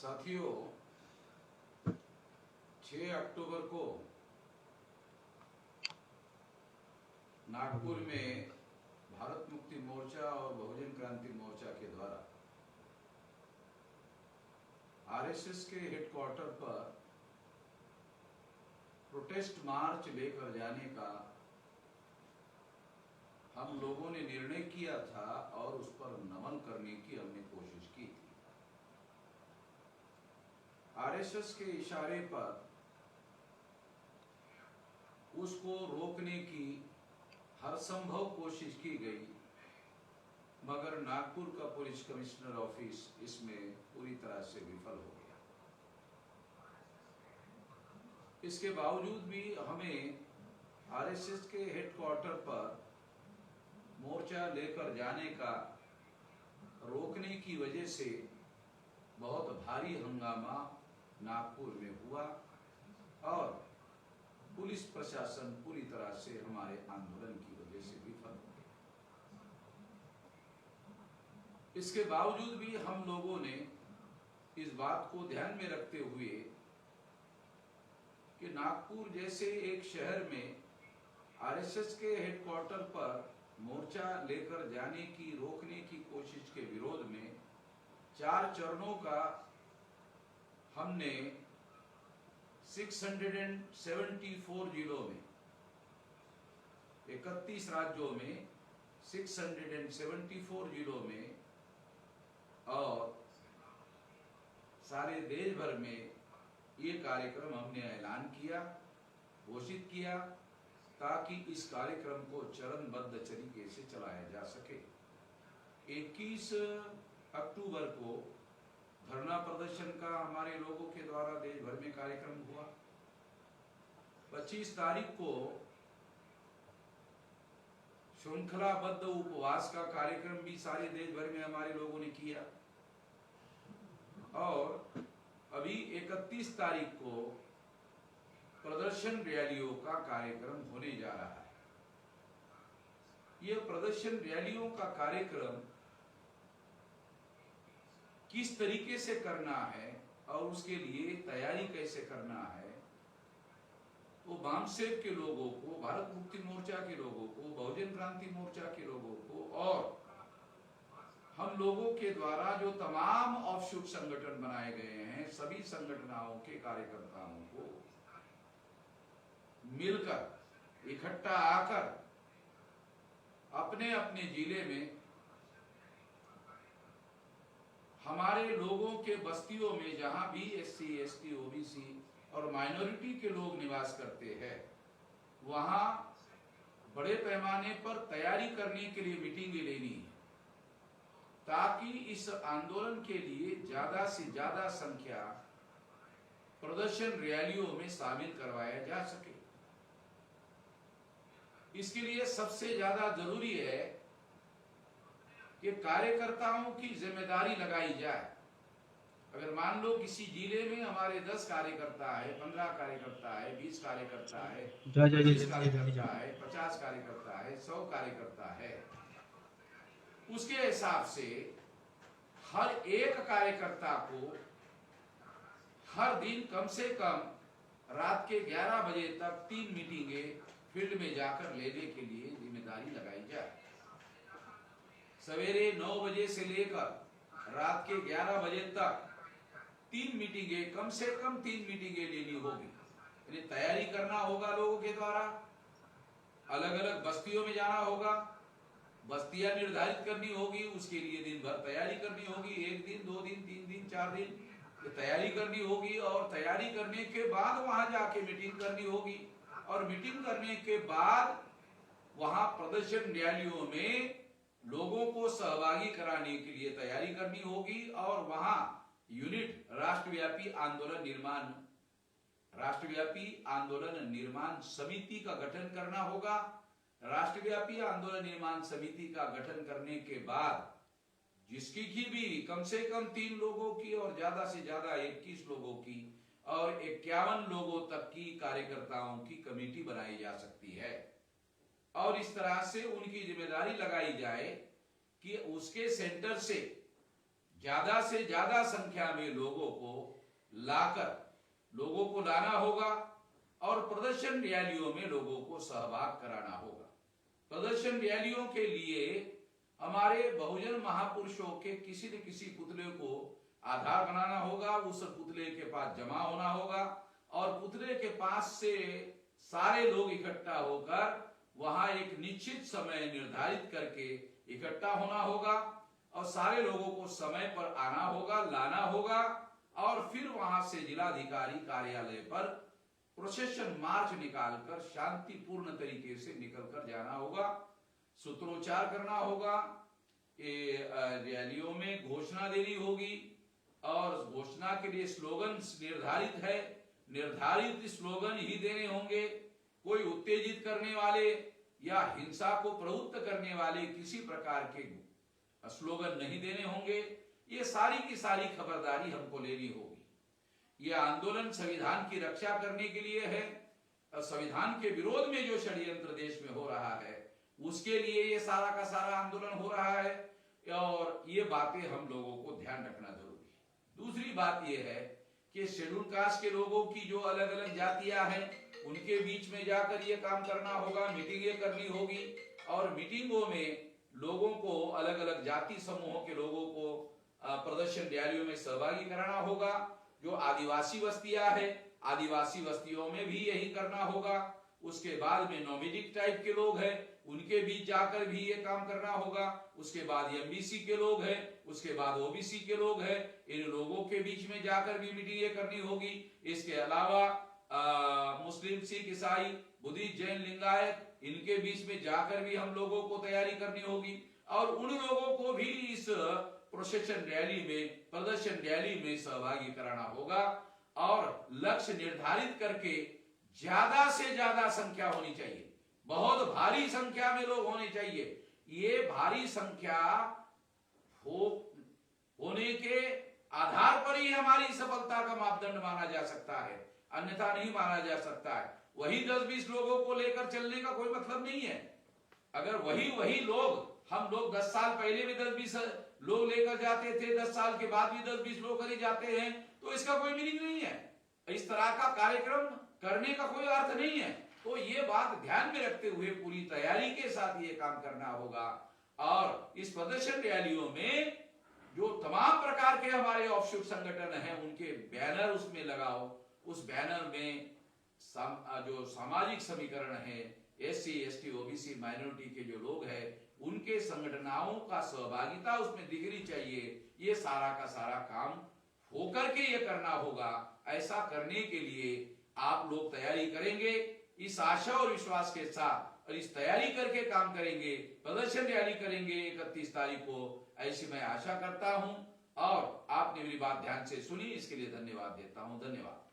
साथियों, 6 अक्टूबर को नागपुर में भारत मुक्ति मोर्चा और बहुजन क्रांति मोर्चा के द्वारा आरएसएस के हेडक्वार्टर पर प्रोटेस्ट मार्च लेकर जाने का हम लोगों ने निर्णय किया था और उस पर नमन करने की हमने कोशिश की थी। आरएसएस के इशारे पर उसको रोकने की हर संभव कोशिश की गई, मगर नागपुर का पुलिस कमिश्नर ऑफिस इसमें पूरी तरह से विफल हो गया। इसके बावजूद भी हमें आरएसएस के हेडक्वार्टर पर मोर्चा लेकर जाने का रोकने की वजह से बहुत भारी हंगामा नागपुर में हुआ और पुलिस प्रशासन पूरी तरह से हमारे आंदोलन की वजह से विफल हो गया। इसके बावजूद भी हम लोगों ने इस बात को ध्यान में रखते हुए कि नागपुर जैसे एक शहर में आरएसएस के हेडक्वार्टर पर मोर्चा लेकर जाने की रोकने की कोशिश के विरोध में 4 चरणों का हमने 674 जिलों में 31 राज्यों में 674 जिलों में और सारे देश भर में ये कार्यक्रम हमने ऐलान किया, घोषित किया, ताकि इस कार्यक्रम को चरणबद्ध तरीके से चलाया जा सके। 21 अक्टूबर को धरना प्रदर्शन का हमारे लोगों के द्वारा देश भर में कार्यक्रम हुआ। 25 तारीख को श्रृंखलाबद्ध उपवास का कार्यक्रम भी सारे देश भर में हमारे लोगों ने किया और अभी 31 तारीख को प्रदर्शन रैलियों का कार्यक्रम होने जा रहा है। यह प्रदर्शन रैलियों का कार्यक्रम किस तरीके से करना है और उसके लिए तैयारी कैसे करना है, वो वामसेप के लोगों को, भारत मुक्ति मोर्चा के लोगों को, बहुजन क्रांति मोर्चा के लोगों को और हम लोगों के द्वारा जो तमाम ऑफशूट संगठन बनाए गए हैं, सभी संगठनों के कार्यकर्ताओं को मिलकर इकट्ठा आकर अपने अपने जिले में हमारे लोगों के बस्तियों में जहां भी एससी, एसटी, ओबीसी और माइनॉरिटी के लोग निवास करते हैं, वहां बड़े पैमाने पर तैयारी करने के लिए मीटिंगें लेनी है, ताकि इस आंदोलन के लिए ज्यादा से ज्यादा संख्या प्रदर्शन रैलियों में शामिल करवाया जा सके। इसके लिए सबसे ज्यादा जरूरी है कि कार्यकर्ताओं की जिम्मेदारी लगाई जाए। अगर मान लो किसी जिले में हमारे 10 कार्यकर्ता है, 15 कार्यकर्ता है, 20 कार्यकर्ता है, 30 कार्यकर्ता है, 50 कार्यकर्ता है, 100 कार्यकर्ता है, उसके हिसाब से हर एक कार्यकर्ता को हर दिन कम से कम रात के 11 बजे तक 3 मीटिंगें फील्ड में जाकर लेने के लिए जिम्मेदारी लगाई जाए। सवेरे 9 बजे से लेकर रात के 11 बजे तक 3 मीटिंगें, कम से कम 3 मीटिंगें लेनी होगी। यानी तैयारी करना होगा लोगों के द्वारा, अलग अलग बस्तियों में जाना होगा, बस्तियां निर्धारित करनी होगी, उसके लिए दिन भर तैयारी करनी होगी, 1 दिन, 2 दिन, 3 दिन, 4 दिन तैयारी करनी होगी और तैयारी करने के बाद वहां जाके मीटिंग करनी होगी और मीटिंग करने के बाद वहां प्रदर्शन रैलियों में लोगों को सहभागी कराने के लिए तैयारी करनी होगी और वहां यूनिट राष्ट्रव्यापी आंदोलन निर्माण समिति का गठन करना होगा। राष्ट्रव्यापी आंदोलन निर्माण समिति का गठन करने के बाद जिसकी की भी कम से कम 3 लोगों की और ज्यादा से ज्यादा 21 लोगों की और 51 लोगों तक की कार्यकर्ताओं की कमेटी बनाई जा सकती है और इस तरह से उनकी जिम्मेदारी लगाई जाए कि उसके सेंटर से ज्यादा से ज्यादा संख्या में लोगों को लाना होगा और प्रदर्शन रैलियों में लोगों को सहभाग कराना होगा। प्रदर्शन रैलियों के लिए हमारे बहुजन महापुरुषों के किसी न किसी पुतले को आधार बनाना होगा, उस पुतले के पास जमा होना होगा और पुतले के पास से सारे लोग इकट्ठा होकर वहां एक निश्चित समय निर्धारित करके इकट्ठा होना होगा और सारे लोगों को समय पर आना होगा, लाना होगा और फिर वहां से जिलाधिकारी कार्यालय पर प्रोसेशन मार्च निकालकर शांतिपूर्ण तरीके से निकलकर जाना होगा। सूत्रोच्चार करना होगा, रैलियों में घोषणा देनी होगी और घोषणा के लिए स्लोगन निर्धारित है, निर्धारित स्लोगन ही देने होंगे। कोई उत्तेजित करने वाले या हिंसा को प्रवृत्त करने वाले किसी प्रकार के स्लोगन नहीं देने होंगे। ये सारी की सारी खबरदारी हमको लेनी होगी। ये आंदोलन संविधान की रक्षा करने के लिए है। संविधान के विरोध में जो षड्यंत्र देश में हो रहा है उसके लिए ये सारा का सारा आंदोलन हो रहा है और ये बातें हम लोगों को ध्यान रखना जरूरी है। दूसरी बात ये है कि शेड्यूल कास्ट के लोगों की जो अलग अलग जातियां हैं उनके बीच में जाकर ये काम करना होगा, मीटिंगें करनी होगी और मीटिंगों में लोगों को, अलग अलग जाति समूहों के लोगों को प्रदर्शन रैलियों में सहभागी कराना होगा। जो आदिवासी बस्तियां है, आदिवासी बस्तियों में भी यही करना होगा। उसके बाद में नोमैडिक टाइप के लोग हैं, उनके बीच जाकर भी ये काम करना होगा। उसके बाद एमबीसी के लोग हैं, उसके बाद ओबीसी के लोग हैं, इन लोगों के बीच में जाकर भी मीटिंगें करनी होगी। इसके अलावा मुस्लिम, सिख, ईसाई, बुद्धिस्ट, जैन, लिंगायत, इनके बीच में जाकर भी हम लोगों को तैयारी करनी होगी और उन लोगों को भी इस प्रोसेशन रैली में, प्रदर्शन रैली में सहभागी कराना होगा और लक्ष्य निर्धारित करके ज्यादा से ज्यादा संख्या होनी चाहिए, बहुत भारी संख्या में लोग होने चाहिए। ये भारी संख्या होने के आधार पर ही हमारी सफलता का मापदंड माना जा सकता है, अन्यथा नहीं माना जा सकता है। वही 10-20 लोगों को लेकर चलने का कोई मतलब नहीं है। अगर वही लोग, हम लोग 10 साल पहले भी 10-20 लोग लेकर जाते थे, 10 साल के बाद भी 10-20 लोग करे जाते हैं, तो इसका कोई मीनिंग नहीं है। इस तरह का कार्यक्रम करने का कोई अर्थ नहीं है। तो ये बात ध्यान में रखते हुए पूरी तैयारी के साथ ये काम करना होगा और इस प्रदर्शन रैलियों में जो तमाम प्रकार के हमारे ऑफशूट संगठन हैं उनके बैनर उसमें लगाओ। उस बैनर में जो सामाजिक समीकरण है, SC, ST, OBC, माइनॉरिटी के जो लोग हैं उनके संगठनों का सहभागिता उसमें दिखनी चाहिए। ये सारा का सारा काम होकर के ये करना होगा। ऐसा करने के लिए आप लोग तैयारी करेंगे इस आशा और विश्वास के साथ और इस तैयारी करके काम करेंगे, प्रदर्शन रैली करेंगे 31 तारीख को, ऐसी मैं आशा करता हूं। और आपने मेरी बात ध्यान से सुनी, इसके लिए धन्यवाद देता हूं। धन्यवाद।